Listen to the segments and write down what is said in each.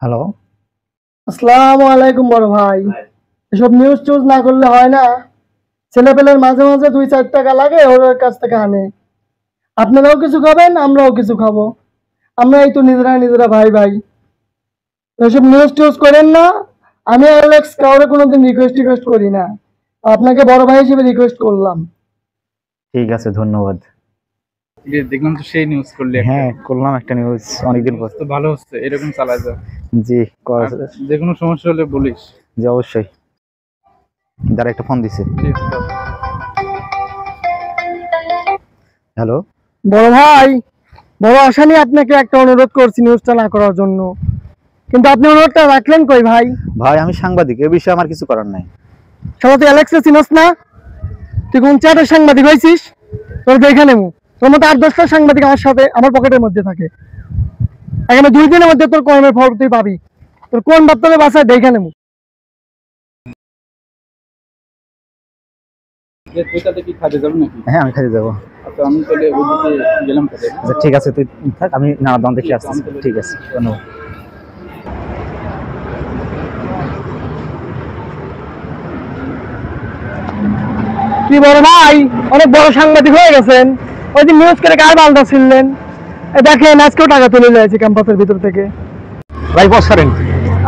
Hello, আসসালামু আলাইকুম বড় ভাই। এসব নিউজ টিউজ না করলে হয় না। ছেলেপেলের মাঝে মাঝে 2-4 টাকা লাগে ওর কাছ থেকে আনে। আপনারাও কিছু খাবেন, আমরাও কিছু খাবো। আমরা এই তো নিজেরা ভাই ভাই। এসব নিউজ টিউজ করেন না। আমি অ্যালেক্স কাউরে কোনোদিন রিকোয়েস্ট করি না। আপনাকে বড় ভাই হিসেবে রিকোয়েস্ট করলাম। ঠিক আছে, ধন্যবাদ। দেখলাম তো সেই নিউজ করলি একটা। হ্যাঁ, করলাম একটা নিউজ অনেকদিন পর। তো ভালো হচ্ছে, এরকম চালা যা। জি, যে কোনো সমস্যা হলে বলিস। জি অবশ্যই। যারা একটা ফোন দিছে। হ্যালো, বড় ভাই, বড় আশা নিয়ে আপনাকে একটা অনুরোধ করছি নিউজটা না করার জন্য, কিন্তু আপনি অনুরোধটা রাখলেন কই ভাই? ভাই আমি সাংবাদিক, এ বিষয়ে আমার কিছু করার নাই। শালা তুই অ্যালেক্সে চিনস না? তুই কোন চ্যাটের সাংবাদিক হয়েছিস? তোর দেখে নেবো। তোর মতো 8-10টা সাংবাদিক আমার সাথে আমার পকেটের মধ্যে থাকে। এখানে 2 দিনের মধ্যে তোর কর্মের ফল তুই পাবি। তোর কোন বাপ্তবে বাসায় দেখে নেবো। তুই তাতে কি খাতে যাবো নাকি? হ্যাঁ, আমি খাইতে যাবো। আচ্ছা, আমি তাহলে ওইদিকে গেলাম তাহলে। আচ্ছা ঠিক আছে, তুই থাক, আমি নানা দাম দেখে আসছি। ঠিক আছে, ধন্যবাদ। কি বড় ভাই, অনেক বড় সাংবাদিক হয়ে গেছেন। ওই দিন নিউজ করে কার বালটা ছিলেন? দেখেন আজকেও টাকা তুলে নিয়েছে ক্যাম্পাসের ভিতর থেকে। ভাই বস করেন।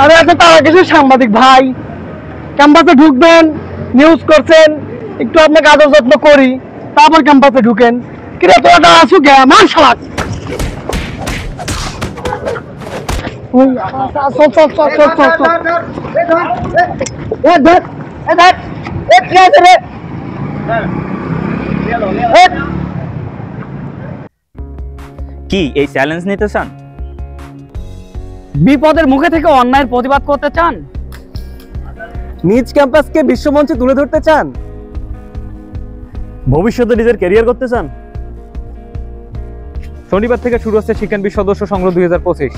আরে এত তারা কিছু সাংবাদিক ভাই, ক্যাম্পাসে ঢুকবেন, নিউজ করছেন, একটু আপনাকে আদর যত্ন করি, তারপর ক্যাম্পাসে ঢুকেন। কিরে তোরা আসু গে মান শালাক। ওই চল চল চল চল চল চল। এ দেখ, এ দেখ, এ কি আছে রে? কি এই চ্যালেঞ্জ নিতে চান? বিপদের মুখে থেকে অন্যায়ের প্রতিবাদ করতে চান? নিজ ক্যাম্পাসকে বিশ্বমঞ্চে তুলে ধরতে চান? ভবিষ্যতে নিজের ক্যারিয়ার করতে চান? শনিবার থেকে শুরু হচ্ছে শিক্ষানবিদ সদস্য সংগ্রহ 2025।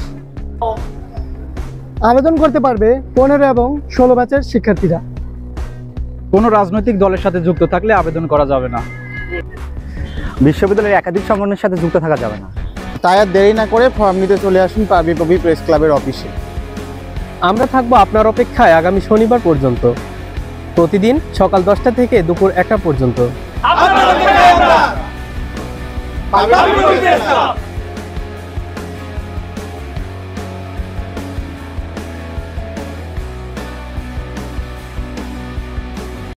আবেদন করতে পারবে 15 এবং 16 ব্যাচের শিক্ষার্থীরা। কোনো রাজনৈতিক দলের সাথে যুক্ত থাকলে আবেদন করা যাবে না। বিশ্ববিদ্যালয়ের একাধিক সংগঠনের সাথে যুক্ত থাকা যাবে না। তাই আর দেরি না করে ফর্ম নিতে চলে আসুন পারবিপবি প্রেস ক্লাবের অফিসে। আমরা থাকবো আপনার অপেক্ষায় আগামী শনিবার পর্যন্ত, প্রতিদিন সকাল 10টা থেকে দুপুর 1টা পর্যন্ত।